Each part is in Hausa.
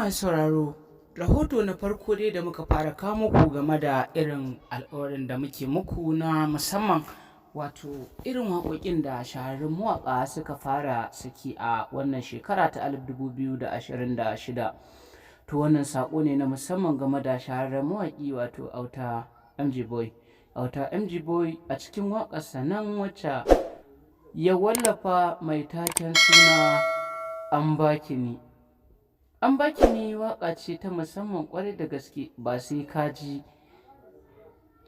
Masu sauraro, rahoto na farko dai da muka fara kawo muku game da irin alƙawarin da muke muku na musamman, wato irin waƙoƙin da shahararrun mawaƙa suka fara saki a wannan shekara ta 2026. To wannan saƙo ne na musamman game da shahararren mawaƙi wato Auta MG Boy. Auta MG Boy a cikin waƙarsa nan wacce ya wallafa mai taken suna An Baki Ni. An Baki Ni waƙa ce ta musamman ƙwarai da gaske, ba sai ka ji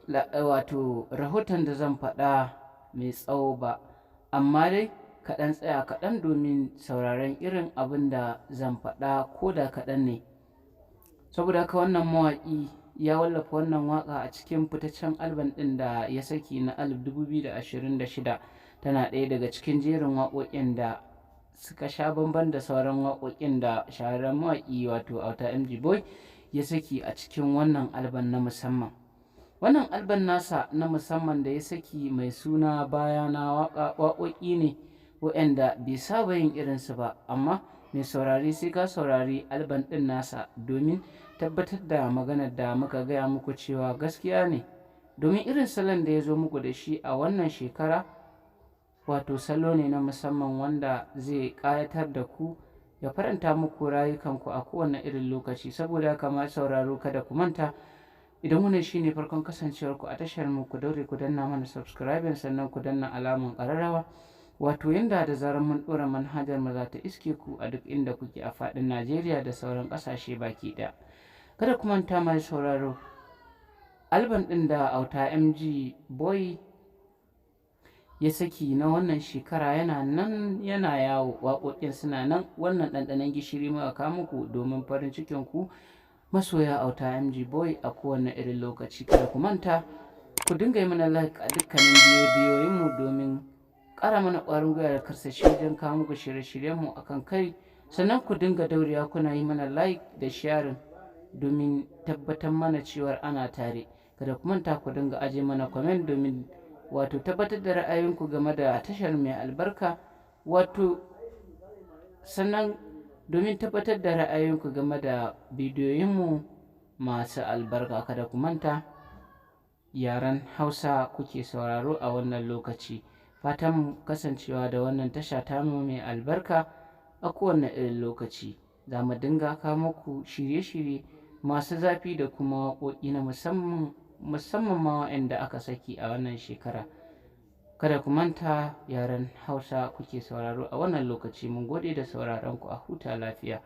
wato rahoton da zan faɗa mai tsawo ba, amma dai kaɗan tsaya kaɗan domin sauraron irin abin da zan faɗa ko da kaɗan ne. Saboda haka wannan mawaƙi ya wallafa wannan waƙa a cikin fitaccen album ɗin da ya saki na 2026. Tana ɗaya daga cikin jerin waƙoƙin da suka sha bamban da sauran waƙoƙin da shahararren mawaƙi wato Auta MG Boy ya saki a cikin wannan album na musamman. Wannan album nasa na musamman da ya saki mai suna Bayana waƙoƙi ne waɗanda bai saba yin irinsu ba, amma mai saurari sai ka saurari album ɗin nasa domin tabbatar da maganar da muka gaya muku cewa gaskiya ne, domin irin salon da ya zo muku da shi a wannan shekara wato salo ne na musamman wanda zai ƙayatar da ku, ya faranta muku rayukanku a kowane irin lokaci. Saboda haka ma sauraro kada ku manta, idan wannan shine farkon kasancewarku a tashar mu, ku daure ku danna mana subscribing, sannan ku danna alamun ƙararrawa, wato yanda da zarar mun ɗora manhajar mu za ta iske ku a duk inda kuke a faɗin Najeriya da sauran ƙasashe baki ɗaya. Kada ku manta mai sauraro, album ɗin da Auta MG Boy ya saki na wannan shekara yana nan yana yawo, waƙoƙin suna nan. Wannan ɗanɗanon gishiri muka kawo muku domin farin cikin ku masoya Auta MG Boy a kowane irin lokaci. Kada ku manta ku dinga yi mana like a dukkanin bidiyoyinmu domin ƙara mana ƙwarin gwiwa da karsashi wajen kawo muku shirye-shiryenmu akan kai. Sannan ku dinga daurewa kuna yi mana like da sharing domin tabbatar mana cewar ana tare. Kada ku manta ku dinga aje mana comment domin wato tabbatar da ra'ayinku game da tashar mai albarka, wato sannan domin tabbatar da ra'ayinku game da bidiyoyinmu masu albarka. Kada ku manta yaren Hausa kuke sauraro a wannan lokaci. Fatan kasancewa da wannan tasha tamu mai albarka a kowane irin lokaci. Za mu dinga kawo muku shirye-shirye masu zafi da kuma waƙoƙi na musamman ma waɗanda aka saki a wannan shekara. Kada ku manta yaren Hausa kuke sauraro a wannan lokaci. Mun gode da sauraron ku, a huta lafiya.